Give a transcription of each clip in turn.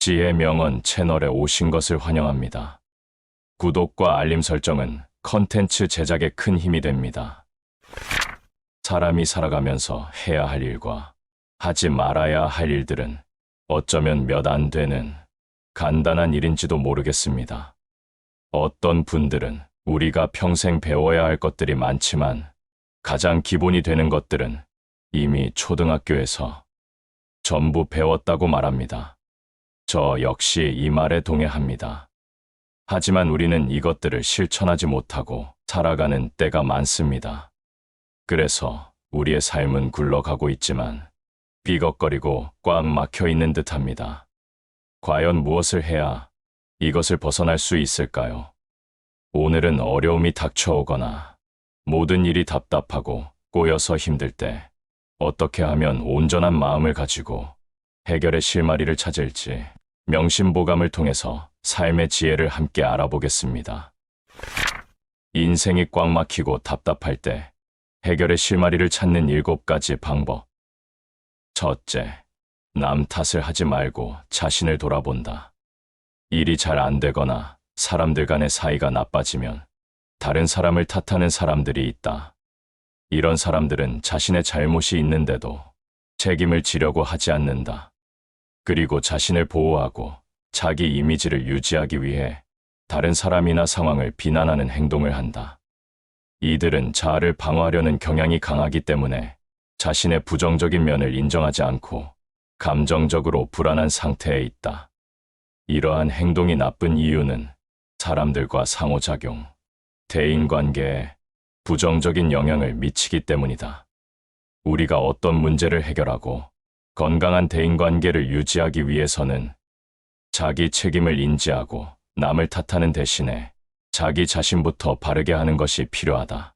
지혜 명언 채널에 오신 것을 환영합니다. 구독과 알림 설정은 컨텐츠 제작에 큰 힘이 됩니다. 사람이 살아가면서 해야 할 일과 하지 말아야 할 일들은 어쩌면 몇 안 되는 간단한 일인지도 모르겠습니다. 어떤 분들은 우리가 평생 배워야 할 것들이 많지만 가장 기본이 되는 것들은 이미 초등학교에서 전부 배웠다고 말합니다. 저 역시 이 말에 동의합니다. 하지만 우리는 이것들을 실천하지 못하고 살아가는 때가 많습니다. 그래서 우리의 삶은 굴러가고 있지만 삐걱거리고 꽉 막혀 있는 듯합니다. 과연 무엇을 해야 이것을 벗어날 수 있을까요? 오늘은 어려움이 닥쳐오거나 모든 일이 답답하고 꼬여서 힘들 때 어떻게 하면 온전한 마음을 가지고 해결의 실마리를 찾을지 명심보감을 통해서 삶의 지혜를 함께 알아보겠습니다. 인생이 꽉 막히고 답답할 때 해결의 실마리를 찾는 7가지 방법. 첫째, 남 탓을 하지 말고 자신을 돌아본다. 일이 잘 안 되거나 사람들 간의 사이가 나빠지면 다른 사람을 탓하는 사람들이 있다. 이런 사람들은 자신의 잘못이 있는데도 책임을 지려고 하지 않는다. 그리고 자신을 보호하고 자기 이미지를 유지하기 위해 다른 사람이나 상황을 비난하는 행동을 한다. 이들은 자아를 방어하려는 경향이 강하기 때문에 자신의 부정적인 면을 인정하지 않고 감정적으로 불안한 상태에 있다. 이러한 행동이 나쁜 이유는 사람들과 상호작용, 대인관계에 부정적인 영향을 미치기 때문이다. 우리가 어떤 문제를 해결하고 건강한 대인관계를 유지하기 위해서는 자기 책임을 인지하고 남을 탓하는 대신에 자기 자신부터 바르게 하는 것이 필요하다.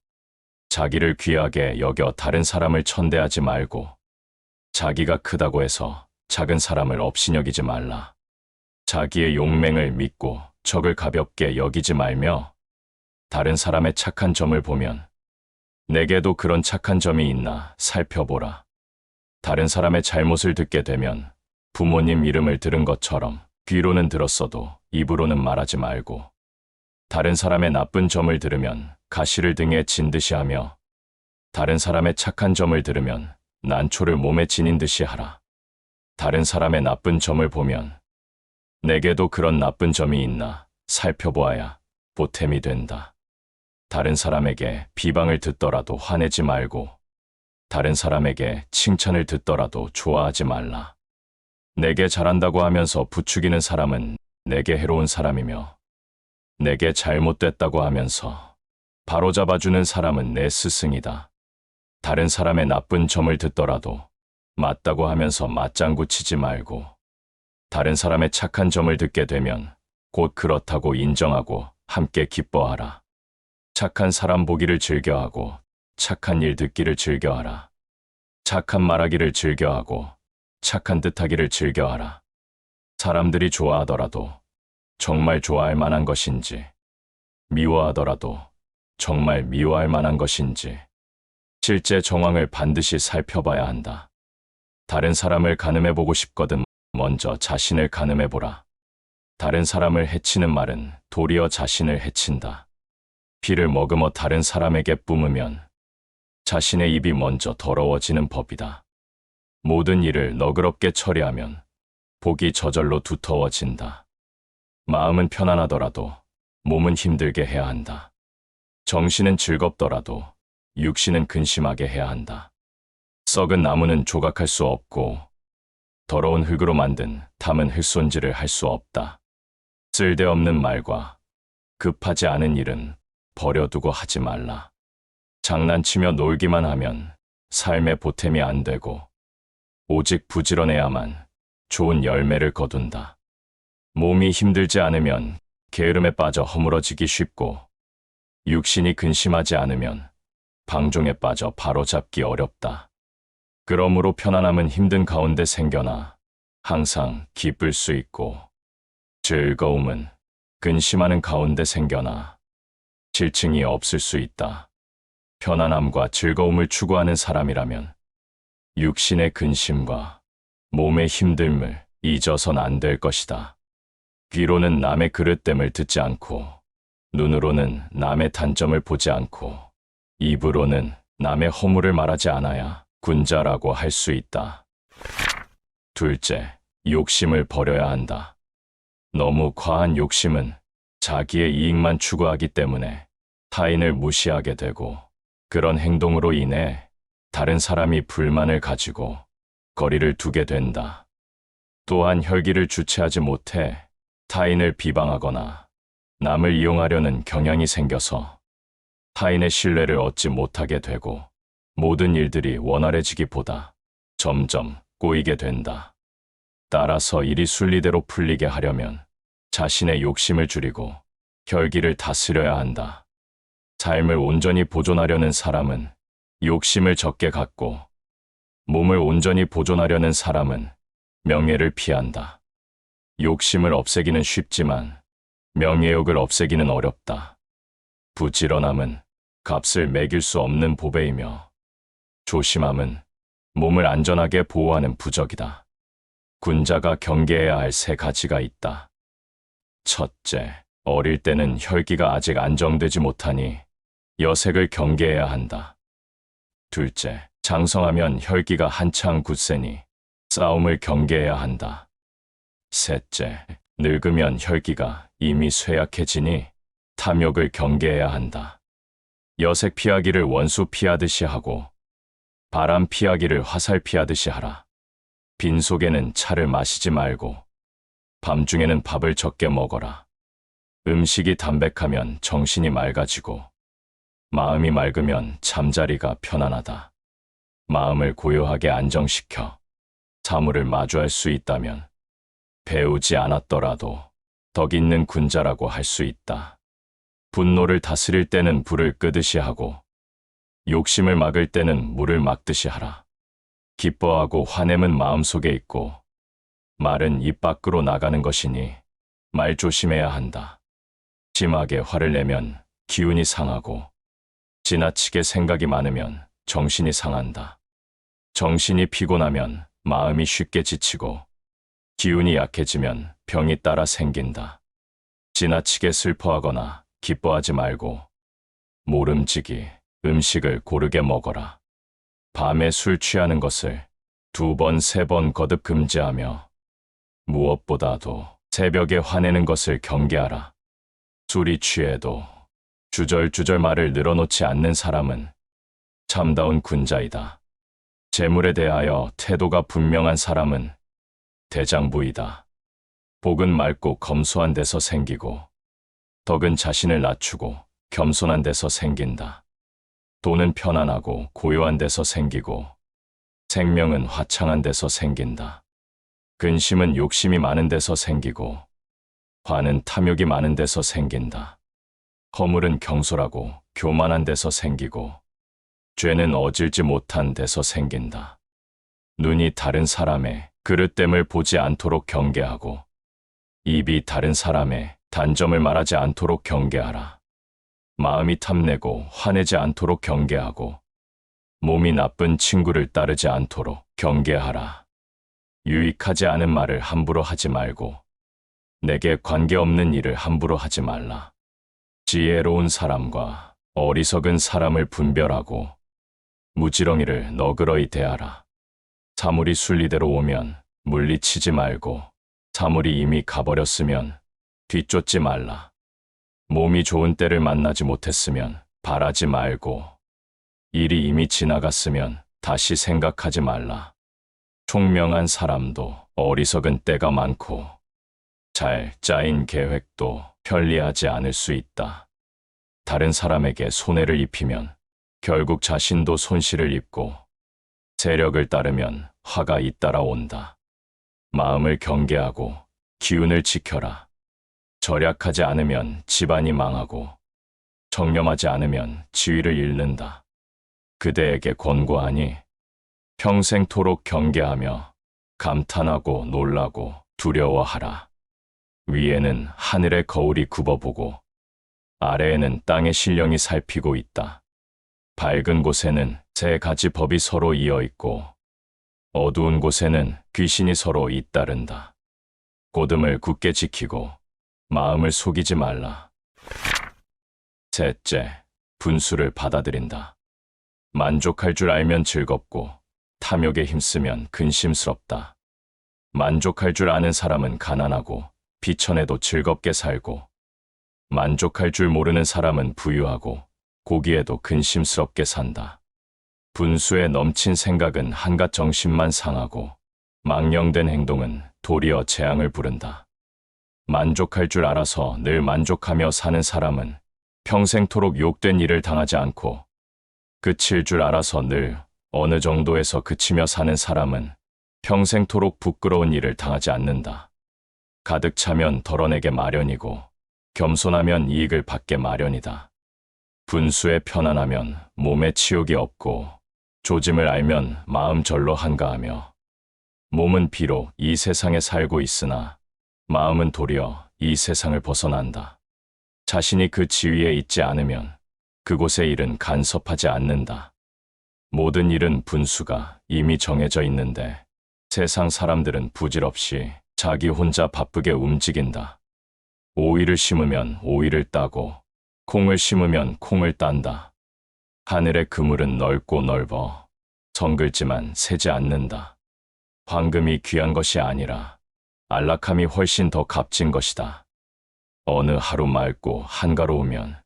자기를 귀하게 여겨 다른 사람을 천대하지 말고 자기가 크다고 해서 작은 사람을 업신여기지 말라. 자기의 용맹을 믿고 적을 가볍게 여기지 말며 다른 사람의 착한 점을 보면 내게도 그런 착한 점이 있나 살펴보라. 다른 사람의 잘못을 듣게 되면 부모님 이름을 들은 것처럼 귀로는 들었어도 입으로는 말하지 말고 다른 사람의 나쁜 점을 들으면 가시를 등에 진 듯이 하며 다른 사람의 착한 점을 들으면 난초를 몸에 지닌 듯이 하라. 다른 사람의 나쁜 점을 보면 내게도 그런 나쁜 점이 있나 살펴보아야 보탬이 된다. 다른 사람에게 비방을 듣더라도 화내지 말고 다른 사람에게 칭찬을 듣더라도 좋아하지 말라. 내게 잘한다고 하면서 부추기는 사람은 내게 해로운 사람이며 내게 잘못됐다고 하면서 바로잡아주는 사람은 내 스승이다. 다른 사람의 나쁜 점을 듣더라도 맞다고 하면서 맞장구 치지 말고 다른 사람의 착한 점을 듣게 되면 곧 그렇다고 인정하고 함께 기뻐하라. 착한 사람 보기를 즐겨하고 착한 일 듣기를 즐겨하라. 착한 말하기를 즐겨하고 착한 뜻하기를 즐겨하라. 사람들이 좋아하더라도 정말 좋아할 만한 것인지, 미워하더라도 정말 미워할 만한 것인지, 실제 정황을 반드시 살펴봐야 한다. 다른 사람을 가늠해보고 싶거든 먼저 자신을 가늠해보라. 다른 사람을 해치는 말은 도리어 자신을 해친다. 피를 머금어 다른 사람에게 뿜으면 자신의 입이 먼저 더러워지는 법이다. 모든 일을 너그럽게 처리하면 복이 저절로 두터워진다. 마음은 편안하더라도 몸은 힘들게 해야 한다. 정신은 즐겁더라도 육신은 근심하게 해야 한다. 썩은 나무는 조각할 수 없고 더러운 흙으로 만든 담은 흙손질을 할 수 없다. 쓸데없는 말과 급하지 않은 일은 버려두고 하지 말라. 장난치며 놀기만 하면 삶의 보탬이 안 되고 오직 부지런해야만 좋은 열매를 거둔다. 몸이 힘들지 않으면 게으름에 빠져 허물어지기 쉽고 육신이 근심하지 않으면 방종에 빠져 바로잡기 어렵다. 그러므로 편안함은 힘든 가운데 생겨나 항상 기쁠 수 있고 즐거움은 근심하는 가운데 생겨나 실증이 없을 수 있다. 편안함과 즐거움을 추구하는 사람이라면 육신의 근심과 몸의 힘듦을 잊어선 안 될 것이다. 귀로는 남의 그릇됨을 듣지 않고, 눈으로는 남의 단점을 보지 않고, 입으로는 남의 허물을 말하지 않아야 군자라고 할 수 있다. 둘째, 욕심을 버려야 한다. 너무 과한 욕심은 자기의 이익만 추구하기 때문에 타인을 무시하게 되고, 그런 행동으로 인해 다른 사람이 불만을 가지고 거리를 두게 된다. 또한 혈기를 주체하지 못해 타인을 비방하거나 남을 이용하려는 경향이 생겨서 타인의 신뢰를 얻지 못하게 되고, 모든 일들이 원활해지기보다 점점 꼬이게 된다. 따라서 일이 순리대로 풀리게 하려면 자신의 욕심을 줄이고 혈기를 다스려야 한다. 삶을 온전히 보존하려는 사람은 욕심을 적게 갖고, 몸을 온전히 보존하려는 사람은 명예를 피한다. 욕심을 없애기는 쉽지만 명예욕을 없애기는 어렵다. 부지런함은 값을 매길 수 없는 보배이며, 조심함은 몸을 안전하게 보호하는 부적이다. 군자가 경계해야 할 세 가지가 있다. 첫째, 어릴 때는 혈기가 아직 안정되지 못하니 여색을 경계해야 한다. 둘째, 장성하면 혈기가 한창 굳세니 싸움을 경계해야 한다. 셋째, 늙으면 혈기가 이미 쇠약해지니 탐욕을 경계해야 한다. 여색 피하기를 원수 피하듯이 하고, 바람 피하기를 화살 피하듯이 하라. 빈속에는 차를 마시지 말고, 밤중에는 밥을 적게 먹어라. 음식이 담백하면 정신이 맑아지고, 마음이 맑으면 잠자리가 편안하다. 마음을 고요하게 안정시켜 사물을 마주할 수 있다면 배우지 않았더라도 덕 있는 군자라고 할 수 있다. 분노를 다스릴 때는 불을 끄듯이 하고, 욕심을 막을 때는 물을 막듯이 하라. 기뻐하고 화냄은 마음속에 있고, 말은 입 밖으로 나가는 것이니 말 조심해야 한다. 심하게 화를 내면 기운이 상하고, 지나치게 생각이 많으면 정신이 상한다. 정신이 피곤하면 마음이 쉽게 지치고, 기운이 약해지면 병이 따라 생긴다. 지나치게 슬퍼하거나 기뻐하지 말고, 모름지기 음식을 고르게 먹어라. 밤에 술 취하는 것을 2번, 3번 거듭 금지하며, 무엇보다도 새벽에 화내는 것을 경계하라. 술이 취해도 주절주절 말을 늘어놓지 않는 사람은 참다운 군자이다. 재물에 대하여 태도가 분명한 사람은 대장부이다. 복은 맑고 검소한 데서 생기고, 덕은 자신을 낮추고 겸손한 데서 생긴다. 돈은 편안하고 고요한 데서 생기고, 생명은 화창한 데서 생긴다. 근심은 욕심이 많은 데서 생기고, 화는 탐욕이 많은 데서 생긴다. 허물은 경솔하고 교만한 데서 생기고, 죄는 어질지 못한 데서 생긴다. 눈이 다른 사람의 그릇됨을 보지 않도록 경계하고, 입이 다른 사람의 단점을 말하지 않도록 경계하라. 마음이 탐내고 화내지 않도록 경계하고, 몸이 나쁜 친구를 따르지 않도록 경계하라. 유익하지 않은 말을 함부로 하지 말고, 내게 관계없는 일을 함부로 하지 말라. 지혜로운 사람과 어리석은 사람을 분별하고, 무지렁이를 너그러이 대하라. 사물이 순리대로 오면 물리치지 말고, 사물이 이미 가버렸으면 뒤쫓지 말라. 몸이 좋은 때를 만나지 못했으면 바라지 말고, 일이 이미 지나갔으면 다시 생각하지 말라. 총명한 사람도 어리석은 때가 많고, 잘 짜인 계획도 편리하지 않을 수 있다. 다른 사람에게 손해를 입히면 결국 자신도 손실을 입고, 세력을 따르면 화가 잇따라 온다. 마음을 경계하고 기운을 지켜라. 절약하지 않으면 집안이 망하고, 청렴하지 않으면 지위를 잃는다. 그대에게 권고하니 평생토록 경계하며 감탄하고 놀라고 두려워하라. 위에는 하늘의 거울이 굽어보고, 아래에는 땅의 신령이 살피고 있다. 밝은 곳에는 세 가지 법이 서로 이어 있고, 어두운 곳에는 귀신이 서로 잇따른다. 고듬을 굳게 지키고 마음을 속이지 말라. 셋째, 분수를 받아들인다. 만족할 줄 알면 즐겁고 탐욕에 힘쓰면 근심스럽다. 만족할 줄 아는 사람은 가난하고 비천해도 즐겁게 살고, 만족할 줄 모르는 사람은 부유하고 고기에도 근심스럽게 산다. 분수에 넘친 생각은 한갓 정신만 상하고, 망령된 행동은 도리어 재앙을 부른다. 만족할 줄 알아서 늘 만족하며 사는 사람은 평생토록 욕된 일을 당하지 않고, 그칠 줄 알아서 늘 어느 정도에서 그치며 사는 사람은 평생토록 부끄러운 일을 당하지 않는다. 가득 차면 덜어내게 마련이고, 겸손하면 이익을 받게 마련이다. 분수에 편안하면 몸에 치욕이 없고, 조짐을 알면 마음 절로 한가하며, 몸은 비록 이 세상에 살고 있으나 마음은 도리어 이 세상을 벗어난다. 자신이 그 지위에 있지 않으면 그곳의 일은 간섭하지 않는다. 모든 일은 분수가 이미 정해져 있는데, 세상 사람들은 부질없이 자기 혼자 바쁘게 움직인다. 오이를 심으면 오이를 따고, 콩을 심으면 콩을 딴다. 하늘의 그물은 넓고 넓어 정글지만 새지 않는다. 황금이 귀한 것이 아니라 안락함이 훨씬 더 값진 것이다. 어느 하루 맑고 한가로우면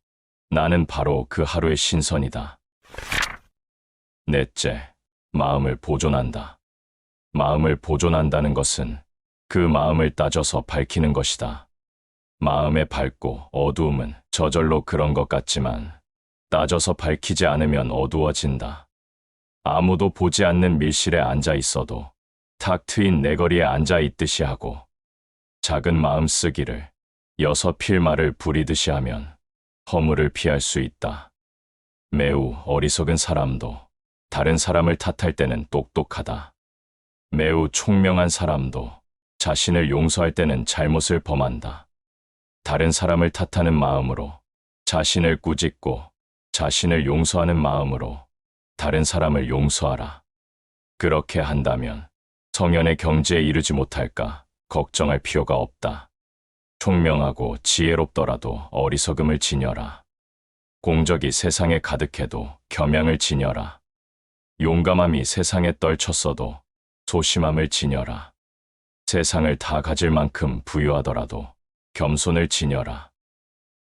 나는 바로 그 하루의 신선이다. 넷째, 마음을 보존한다. 마음을 보존한다는 것은 그 마음을 따져서 밝히는 것이다. 마음의 밝고 어두움은 저절로 그런 것 같지만 따져서 밝히지 않으면 어두워진다. 아무도 보지 않는 밀실에 앉아 있어도 탁 트인 내거리에 앉아 있듯이 하고, 작은 마음 쓰기를 여서 필말을 부리듯이 하면 허물을 피할 수 있다. 매우 어리석은 사람도 다른 사람을 탓할 때는 똑똑하다. 매우 총명한 사람도 자신을 용서할 때는 잘못을 범한다. 다른 사람을 탓하는 마음으로 자신을 꾸짖고, 자신을 용서하는 마음으로 다른 사람을 용서하라. 그렇게 한다면 성현의 경지에 이르지 못할까 걱정할 필요가 없다. 총명하고 지혜롭더라도 어리석음을 지녀라. 공적이 세상에 가득해도 겸양을 지녀라. 용감함이 세상에 떨쳤어도 소심함을 지녀라. 세상을 다 가질 만큼 부유하더라도 겸손을 지녀라.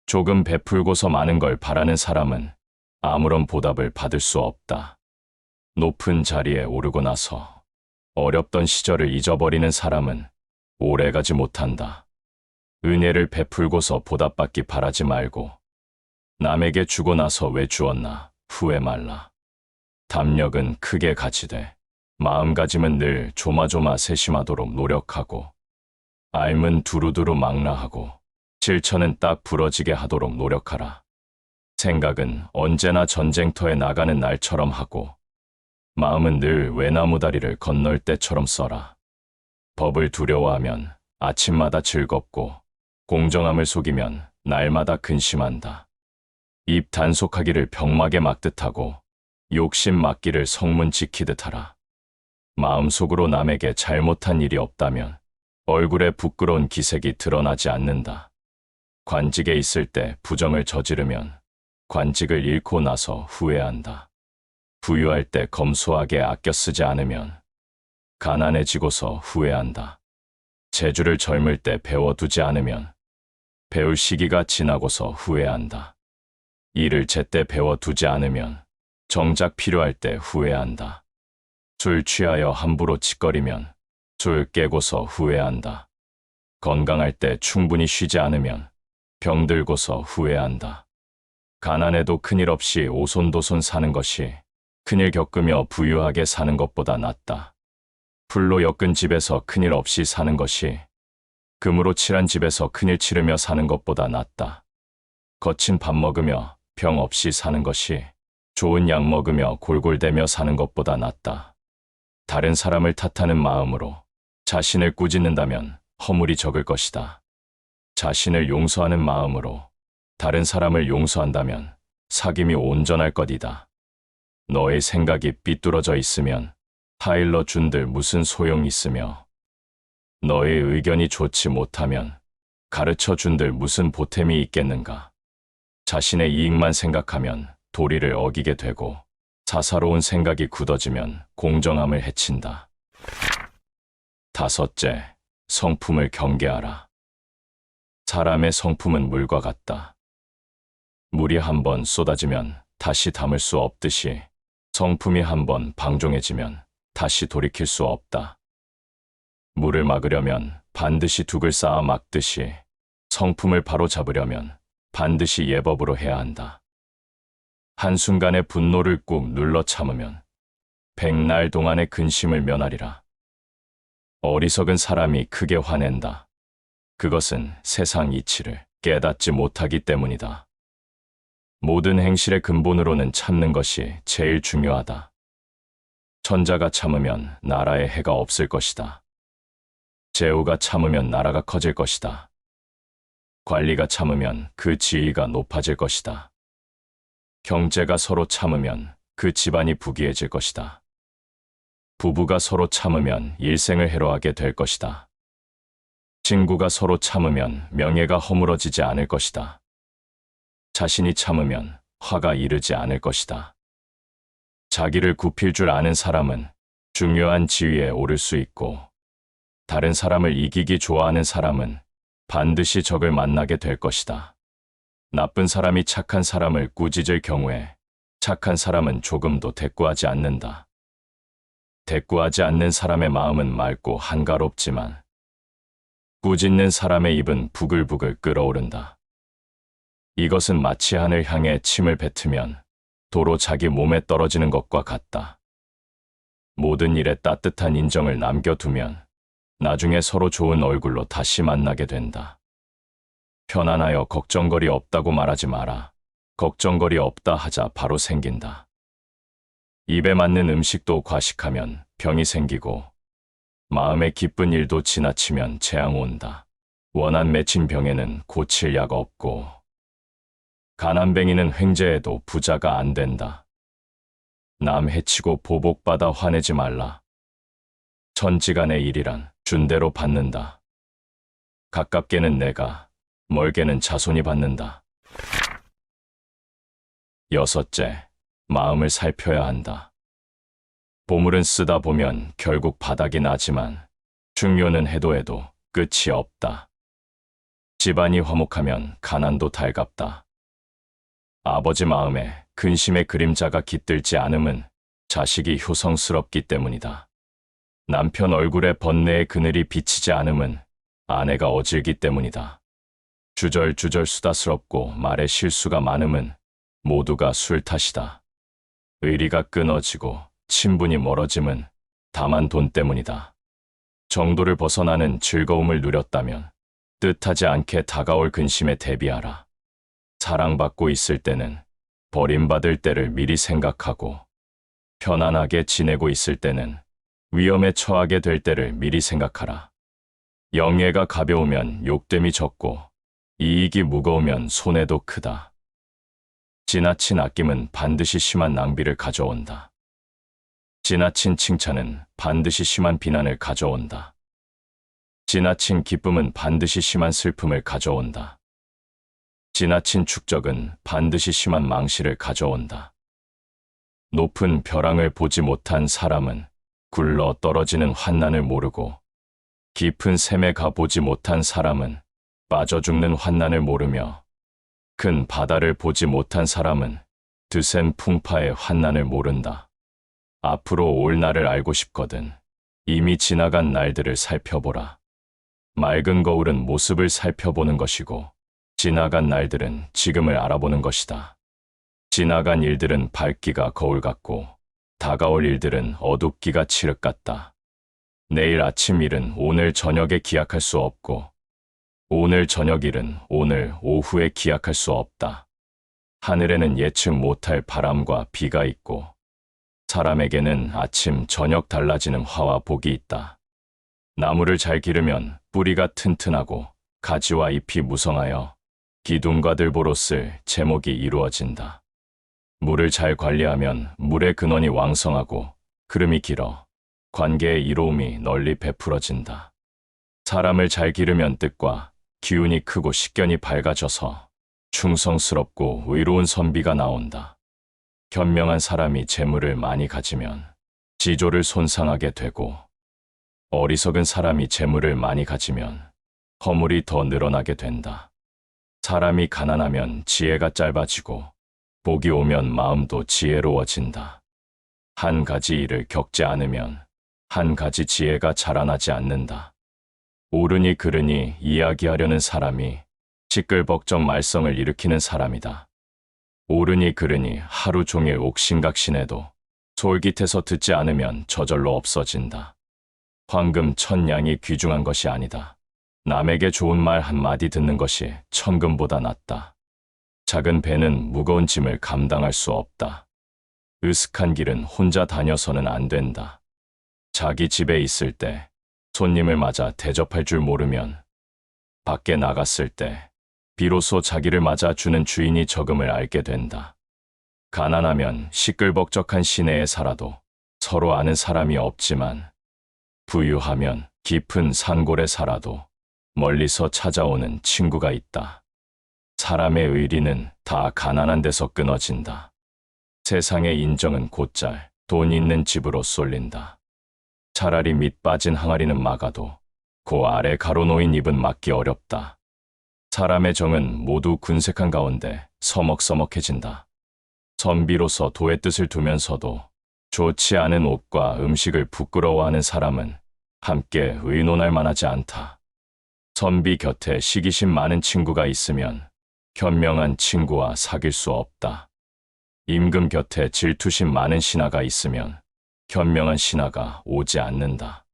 조금 베풀고서 많은 걸 바라는 사람은 아무런 보답을 받을 수 없다. 높은 자리에 오르고 나서 어렵던 시절을 잊어버리는 사람은 오래가지 못한다. 은혜를 베풀고서 보답받기 바라지 말고, 남에게 주고 나서 왜 주었나 후회 말라. 담력은 크게 가지되 마음가짐은 늘 조마조마 세심하도록 노력하고, 알은 두루두루 망라하고 실천은 딱 부러지게 하도록 노력하라. 생각은 언제나 전쟁터에 나가는 날처럼 하고, 마음은 늘 외나무 다리를 건널 때처럼 써라. 법을 두려워하면 아침마다 즐겁고, 공정함을 속이면 날마다 근심한다. 입 단속하기를 병막에 막듯 하고, 욕심 막기를 성문 지키듯 하라. 마음속으로 남에게 잘못한 일이 없다면 얼굴에 부끄러운 기색이 드러나지 않는다. 관직에 있을 때 부정을 저지르면 관직을 잃고 나서 후회한다. 부유할 때 검소하게 아껴 쓰지 않으면 가난해지고서 후회한다. 재주를 젊을 때 배워두지 않으면 배울 시기가 지나고서 후회한다. 일을 제때 배워두지 않으면 정작 필요할 때 후회한다. 술 취하여 함부로 짓거리면 술 깨고서 후회한다. 건강할 때 충분히 쉬지 않으면 병들고서 후회한다. 가난해도 큰일 없이 오손도손 사는 것이 큰일 겪으며 부유하게 사는 것보다 낫다. 풀로 엮은 집에서 큰일 없이 사는 것이 금으로 칠한 집에서 큰일 치르며 사는 것보다 낫다. 거친 밥 먹으며 병 없이 사는 것이 좋은 약 먹으며 골골대며 사는 것보다 낫다. 다른 사람을 탓하는 마음으로 자신을 꾸짖는다면 허물이 적을 것이다. 자신을 용서하는 마음으로 다른 사람을 용서한다면 사귐이 온전할 것이다. 너의 생각이 삐뚤어져 있으면 타일러 준들 무슨 소용 있으며 너의 의견이 좋지 못하면 가르쳐 준들 무슨 보탬이 있겠는가. 자신의 이익만 생각하면 도리를 어기게 되고 사사로운 생각이 굳어지면 공정함을 해친다. 다섯째, 성품을 경계하라. 사람의 성품은 물과 같다. 물이 한번 쏟아지면 다시 담을 수 없듯이 성품이 한번 방종해지면 다시 돌이킬 수 없다. 물을 막으려면 반드시 둑을 쌓아 막듯이 성품을 바로잡으려면 반드시 예법으로 해야 한다. 한순간의 분노를 꾹 눌러 참으면 백날 동안의 근심을 면하리라. 어리석은 사람이 크게 화낸다. 그것은 세상 이치를 깨닫지 못하기 때문이다. 모든 행실의 근본으로는 참는 것이 제일 중요하다. 천자가 참으면 나라에 해가 없을 것이다. 제후가 참으면 나라가 커질 것이다. 관리가 참으면 그 지위가 높아질 것이다. 형제가 서로 참으면 그 집안이 부귀해질 것이다. 부부가 서로 참으면 일생을 해로하게 될 것이다. 친구가 서로 참으면 명예가 허물어지지 않을 것이다. 자신이 참으면 화가 이르지 않을 것이다. 자기를 굽힐 줄 아는 사람은 중요한 지위에 오를 수 있고, 다른 사람을 이기기 좋아하는 사람은 반드시 적을 만나게 될 것이다. 나쁜 사람이 착한 사람을 꾸짖을 경우에 착한 사람은 조금도 대꾸하지 않는다. 대꾸하지 않는 사람의 마음은 맑고 한가롭지만 꾸짖는 사람의 입은 부글부글 끓어오른다. 이것은 마치 하늘 향해 침을 뱉으면 도로 자기 몸에 떨어지는 것과 같다. 모든 일에 따뜻한 인정을 남겨두면 나중에 서로 좋은 얼굴로 다시 만나게 된다. 편안하여 걱정거리 없다고 말하지 마라. 걱정거리 없다 하자 바로 생긴다. 입에 맞는 음식도 과식하면 병이 생기고, 마음에 기쁜 일도 지나치면 재앙 온다. 원한 맺힌 병에는 고칠 약 없고, 가난뱅이는 횡재해도 부자가 안 된다. 남 해치고 보복받아 화내지 말라. 천지간의 일이란 준대로 받는다. 가깝게는 내가, 멀게는 자손이 받는다. 여섯째, 마음을 살펴야 한다. 보물은 쓰다 보면 결국 바닥이 나지만 중요는 해도 끝이 없다. 집안이 화목하면 가난도 달갑다. 아버지 마음에 근심의 그림자가 깃들지 않음은 자식이 효성스럽기 때문이다. 남편 얼굴에 번뇌의 그늘이 비치지 않음은 아내가 어질기 때문이다. 주절주절 수다스럽고 말에 실수가 많음은 모두가 술 탓이다. 의리가 끊어지고 친분이 멀어짐은 다만 돈 때문이다. 정도를 벗어나는 즐거움을 누렸다면 뜻하지 않게 다가올 근심에 대비하라. 사랑받고 있을 때는 버림받을 때를 미리 생각하고, 편안하게 지내고 있을 때는 위험에 처하게 될 때를 미리 생각하라. 영예가 가벼우면 욕됨이 적고 이익이 무거우면 손해도 크다. 지나친 아낌은 반드시 심한 낭비를 가져온다. 지나친 칭찬은 반드시 심한 비난을 가져온다. 지나친 기쁨은 반드시 심한 슬픔을 가져온다. 지나친 축적은 반드시 심한 망실을 가져온다. 높은 벼랑을 보지 못한 사람은 굴러 떨어지는 환난을 모르고, 깊은 샘에 가보지 못한 사람은 빠져 죽는 환난을 모르며, 큰 바다를 보지 못한 사람은 드센 풍파의 환난을 모른다. 앞으로 올 날을 알고 싶거든 이미 지나간 날들을 살펴보라. 맑은 거울은 모습을 살펴보는 것이고, 지나간 날들은 지금을 알아보는 것이다. 지나간 일들은 밝기가 거울 같고, 다가올 일들은 어둡기가 칠흑 같다. 내일 아침 일은 오늘 저녁에 기약할 수 없고, 오늘 저녁 일은 오늘 오후에 기약할 수 없다. 하늘에는 예측 못할 바람과 비가 있고, 사람에게는 아침 저녁 달라지는 화와 복이 있다. 나무를 잘 기르면 뿌리가 튼튼하고 가지와 잎이 무성하여 기둥과 들보로 쓸 제목이 이루어진다. 물을 잘 관리하면 물의 근원이 왕성하고 흐름이 길어 관계의 이로움이 널리 베풀어진다. 사람을 잘 기르면 뜻과 기운이 크고 식견이 밝아져서 충성스럽고 의로운 선비가 나온다. 현명한 사람이 재물을 많이 가지면 지조를 손상하게 되고, 어리석은 사람이 재물을 많이 가지면 허물이 더 늘어나게 된다. 사람이 가난하면 지혜가 짧아지고, 복이 오면 마음도 지혜로워진다. 한 가지 일을 겪지 않으면 한 가지 지혜가 자라나지 않는다. 옳으니 그르니 이야기하려는 사람이 시끌벅적 말썽을 일으키는 사람이다. 옳으니 그르니 하루 종일 옥신각신해도 솔깃해서 듣지 않으면 저절로 없어진다. 황금 천냥이 귀중한 것이 아니다. 남에게 좋은 말 한마디 듣는 것이 천금보다 낫다. 작은 배는 무거운 짐을 감당할 수 없다. 으슥한 길은 혼자 다녀서는 안 된다. 자기 집에 있을 때 손님을 맞아 대접할 줄 모르면 밖에 나갔을 때 비로소 자기를 맞아 주는 주인이 적음을 알게 된다. 가난하면 시끌벅적한 시내에 살아도 서로 아는 사람이 없지만, 부유하면 깊은 산골에 살아도 멀리서 찾아오는 친구가 있다. 사람의 의리는 다 가난한 데서 끊어진다. 세상의 인정은 곧잘 돈 있는 집으로 쏠린다. 차라리 밑 빠진 항아리는 막아도 그 아래 가로놓인 입은 막기 어렵다. 사람의 정은 모두 군색한 가운데 서먹서먹해진다. 선비로서 도의 뜻을 두면서도 좋지 않은 옷과 음식을 부끄러워하는 사람은 함께 의논할 만하지 않다. 선비 곁에 시기심 많은 친구가 있으면 현명한 친구와 사귈 수 없다. 임금 곁에 질투심 많은 신하가 있으면 현명한 신하가 오지 않는다.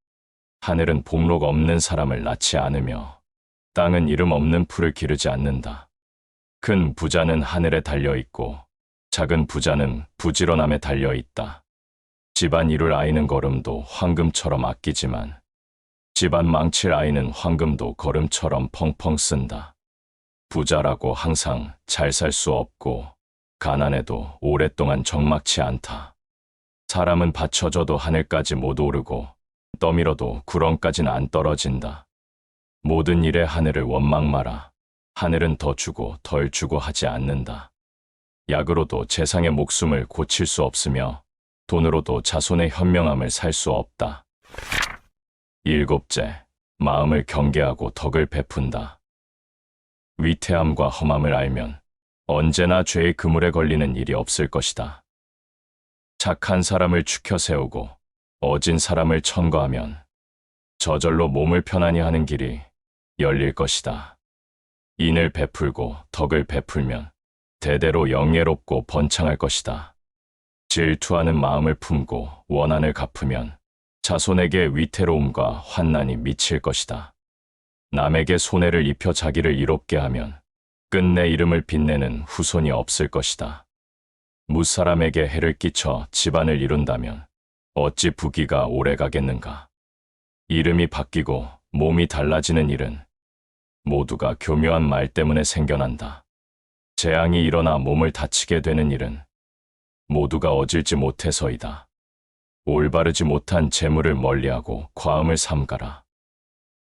하늘은 복록 없는 사람을 낳지 않으며 땅은 이름 없는 풀을 기르지 않는다. 큰 부자는 하늘에 달려있고 작은 부자는 부지런함에 달려있다. 집안 이룰 아이는 걸음도 황금처럼 아끼지만 집안 망칠 아이는 황금도 걸음처럼 펑펑 쓴다. 부자라고 항상 잘 살 수 없고 가난해도 오랫동안 적막치 않다. 사람은 받쳐줘도 하늘까지 못 오르고 떠밀어도 구렁까진 안 떨어진다. 모든 일에 하늘을 원망 마라. 하늘은 더 주고 덜 주고 하지 않는다. 약으로도 재상의 목숨을 고칠 수 없으며 돈으로도 자손의 현명함을 살 수 없다. 일곱째, 마음을 경계하고 덕을 베푼다. 위태함과 험함을 알면 언제나 죄의 그물에 걸리는 일이 없을 것이다. 착한 사람을 추켜 세우고 어진 사람을 천거하면 저절로 몸을 편안히 하는 길이 열릴 것이다. 인을 베풀고 덕을 베풀면 대대로 영예롭고 번창할 것이다. 질투하는 마음을 품고 원한을 갚으면 자손에게 위태로움과 환난이 미칠 것이다. 남에게 손해를 입혀 자기를 이롭게 하면 끝내 이름을 빛내는 후손이 없을 것이다. 무사람에게 해를 끼쳐 집안을 이룬다면 어찌 부귀가 오래가겠는가. 이름이 바뀌고 몸이 달라지는 일은 모두가 교묘한 말 때문에 생겨난다. 재앙이 일어나 몸을 다치게 되는 일은 모두가 어질지 못해서이다. 올바르지 못한 재물을 멀리하고 과음을 삼가라.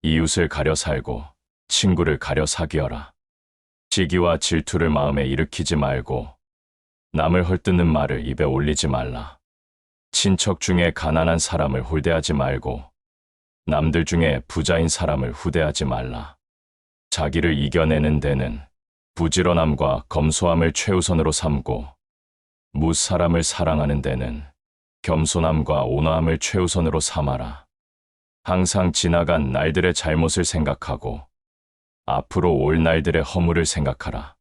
이웃을 가려 살고 친구를 가려 사귀어라. 시기와 질투를 마음에 일으키지 말고 남을 헐뜯는 말을 입에 올리지 말라. 친척 중에 가난한 사람을 홀대하지 말고 남들 중에 부자인 사람을 후대하지 말라. 자기를 이겨내는 데는 부지런함과 검소함을 최우선으로 삼고 무사람을 사랑하는 데는 겸손함과 온화함을 최우선으로 삼아라. 항상 지나간 날들의 잘못을 생각하고 앞으로 올 날들의 허물을 생각하라.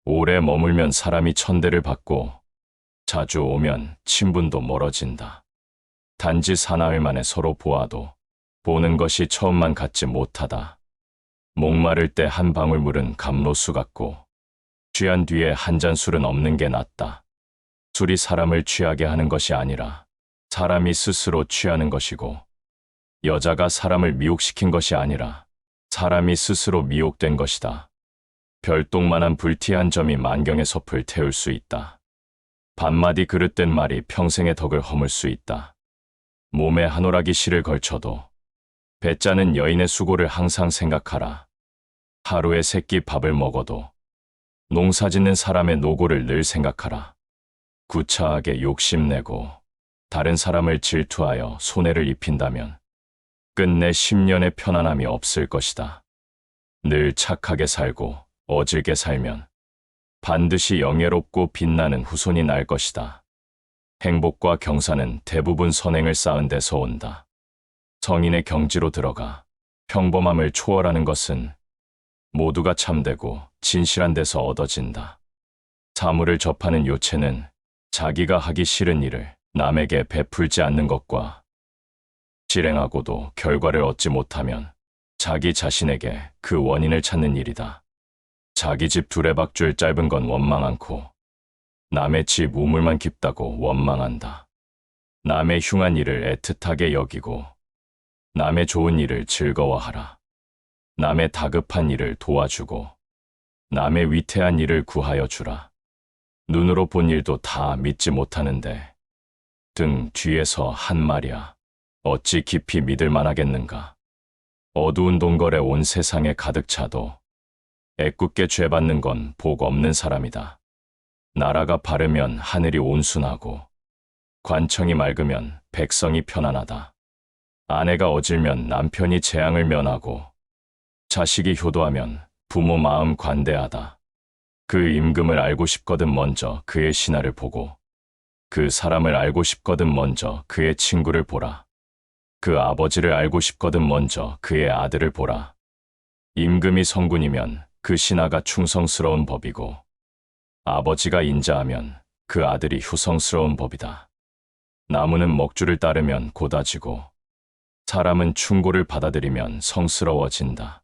오래 머물면 사람이 천대를 받고 자주 오면 친분도 멀어진다. 단지 사나흘 만에 서로 보아도 보는 것이 처음만 같지 못하다. 목마를 때 한 방울 물은 감로수 같고 취한 뒤에 한 잔 술은 없는 게 낫다. 술이 사람을 취하게 하는 것이 아니라 사람이 스스로 취하는 것이고, 여자가 사람을 미혹시킨 것이 아니라 사람이 스스로 미혹된 것이다. 별똥만한 불티한 점이 만경의 섭을 태울 수 있다. 반마디 그릇된 말이 평생의 덕을 허물 수 있다. 몸에 한 오라기 실을 걸쳐도 배 짜는 여인의 수고를 항상 생각하라. 하루에 세 끼 밥을 먹어도 농사 짓는 사람의 노고를 늘 생각하라. 구차하게 욕심내고 다른 사람을 질투하여 손해를 입힌다면 끝내 10년의 편안함이 없을 것이다. 늘 착하게 살고 어질게 살면 반드시 영예롭고 빛나는 후손이 날 것이다. 행복과 경사는 대부분 선행을 쌓은 데서 온다. 성인의 경지로 들어가 평범함을 초월하는 것은 모두가 참되고 진실한 데서 얻어진다. 사물을 접하는 요체는 자기가 하기 싫은 일을 남에게 베풀지 않는 것과 실행하고도 결과를 얻지 못하면 자기 자신에게 그 원인을 찾는 일이다. 자기 집 두레박줄 짧은 건 원망 않고 남의 집 우물만 깊다고 원망한다. 남의 흉한 일을 애틋하게 여기고 남의 좋은 일을 즐거워하라. 남의 다급한 일을 도와주고 남의 위태한 일을 구하여 주라. 눈으로 본 일도 다 믿지 못하는데 등 뒤에서 한 말이야. 어찌 깊이 믿을 만하겠는가. 어두운 동걸에 온 세상에 가득 차도 애꿎게 죄받는 건 복 없는 사람이다. 나라가 바르면 하늘이 온순하고 관청이 맑으면 백성이 편안하다. 아내가 어질면 남편이 재앙을 면하고 자식이 효도하면 부모 마음 관대하다. 그 임금을 알고 싶거든 먼저 그의 신하를 보고 그 사람을 알고 싶거든 먼저 그의 친구를 보라. 그 아버지를 알고 싶거든 먼저 그의 아들을 보라. 임금이 성군이면 그 신하가 충성스러운 법이고 아버지가 인자하면 그 아들이 효성스러운 법이다. 나무는 먹줄을 따르면 고다지고 사람은 충고를 받아들이면 성스러워진다.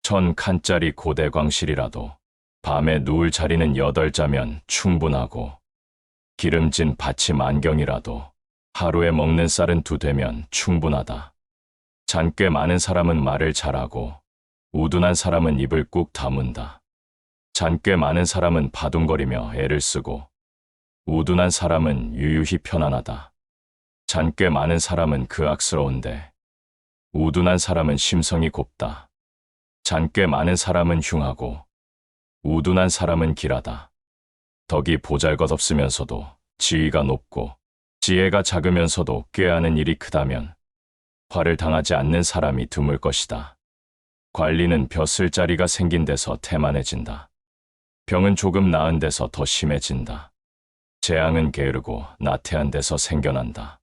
1000칸짜리 고대광실이라도 밤에 누울 자리는 8자면 충분하고 기름진 밭이 만경이라도 하루에 먹는 쌀은 2되면 충분하다. 잔꽤 많은 사람은 말을 잘하고 우둔한 사람은 입을 꾹 다문다. 잔꽤 많은 사람은 바둥거리며 애를 쓰고 우둔한 사람은 유유히 편안하다. 잔꽤 많은 사람은 그악스러운데 우둔한 사람은 심성이 곱다. 잔꽤 많은 사람은 흉하고 우둔한 사람은 길하다. 덕이 보잘것없으면서도 지위가 높고 지혜가 작으면서도 꾀하는 일이 크다면 화를 당하지 않는 사람이 드물 것이다. 관리는 벼슬 자리가 생긴 데서 태만해진다. 병은 조금 나은 데서 더 심해진다. 재앙은 게으르고 나태한 데서 생겨난다.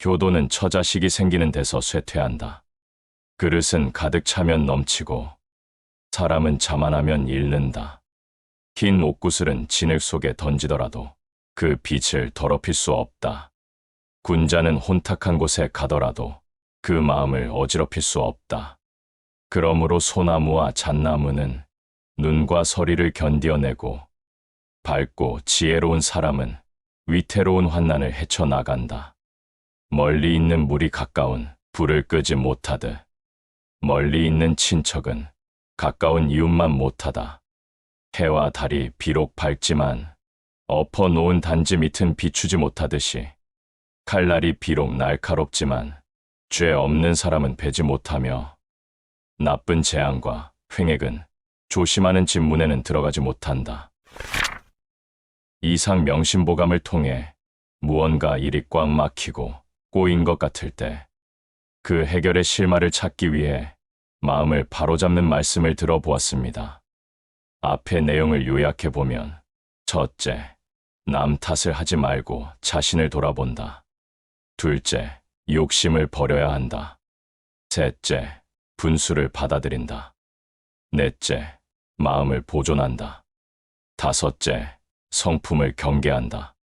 효도는 처자식이 생기는 데서 쇠퇴한다. 그릇은 가득 차면 넘치고 사람은 자만하면 잃는다. 흰 옷구슬은 진흙 속에 던지더라도 그 빛을 더럽힐 수 없다. 군자는 혼탁한 곳에 가더라도 그 마음을 어지럽힐 수 없다. 그러므로 소나무와 잣나무는 눈과 서리를 견디어내고 밝고 지혜로운 사람은 위태로운 환난을 헤쳐나간다. 멀리 있는 물이 가까운 불을 끄지 못하듯 멀리 있는 친척은 가까운 이웃만 못하다. 해와 달이 비록 밝지만 엎어놓은 단지 밑은 비추지 못하듯이 칼날이 비록 날카롭지만 죄 없는 사람은 베지 못하며 나쁜 재앙과 횡액은 조심하는 집 문에는 들어가지 못한다. 이상 명심보감을 통해 무언가 일이 꽉 막히고 꼬인 것 같을 때 그 해결의 실마를 찾기 위해 마음을 바로잡는 말씀을 들어보았습니다. 앞의 내용을 요약해보면 첫째, 남 탓을 하지 말고 자신을 돌아본다. 둘째, 욕심을 버려야 한다. 셋째, 분수를 받아들인다. 넷째, 마음을 보존한다. 다섯째, 성품을 경계한다.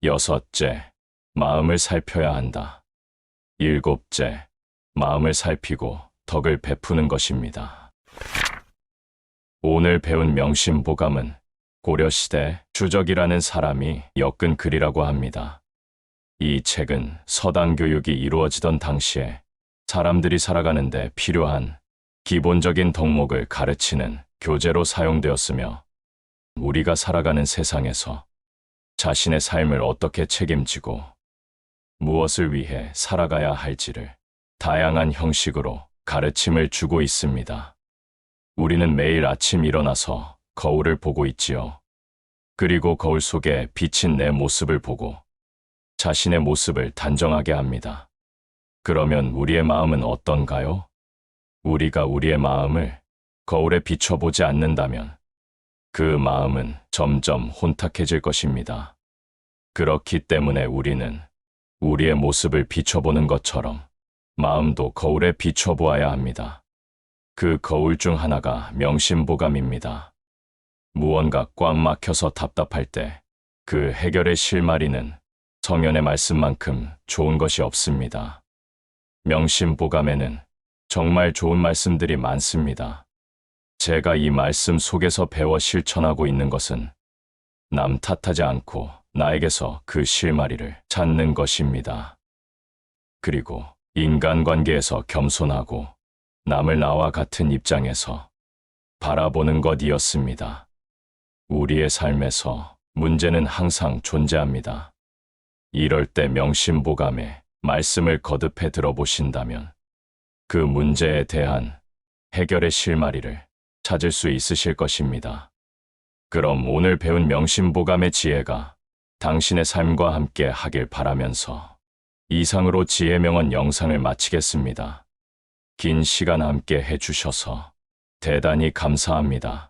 여섯째, 마음을 살펴야 한다. 일곱째, 마음을 살피고 덕을 베푸는 것입니다. 오늘 배운 명심보감은 고려시대 주적이라는 사람이 엮은 글이라고 합니다. 이 책은 서당 교육이 이루어지던 당시에 사람들이 살아가는데 필요한 기본적인 덕목을 가르치는 교재로 사용되었으며 우리가 살아가는 세상에서 자신의 삶을 어떻게 책임지고 무엇을 위해 살아가야 할지를 다양한 형식으로 가르침을 주고 있습니다. 우리는 매일 아침 일어나서 거울을 보고 있지요. 그리고 거울 속에 비친 내 모습을 보고 자신의 모습을 단정하게 합니다. 그러면 우리의 마음은 어떤가요? 우리가 우리의 마음을 거울에 비춰보지 않는다면 그 마음은 점점 혼탁해질 것입니다. 그렇기 때문에 우리는 우리의 모습을 비춰보는 것처럼 마음도 거울에 비춰보아야 합니다. 그 거울 중 하나가 명심보감입니다. 무언가 꽉 막혀서 답답할 때 그 해결의 실마리는 성현의 말씀만큼 좋은 것이 없습니다. 명심보감에는 정말 좋은 말씀들이 많습니다. 제가 이 말씀 속에서 배워 실천하고 있는 것은 남 탓하지 않고 나에게서 그 실마리를 찾는 것입니다. 그리고 인간관계에서 겸손하고 남을 나와 같은 입장에서 바라보는 것이었습니다. 우리의 삶에서 문제는 항상 존재합니다. 이럴 때 명심보감에 말씀을 거듭해 들어보신다면 그 문제에 대한 해결의 실마리를 찾을 수 있으실 것입니다. 그럼 오늘 배운 명심보감의 지혜가 당신의 삶과 함께 하길 바라면서 이상으로 지혜명언 영상을 마치겠습니다. 긴 시간 함께 해주셔서 대단히 감사합니다.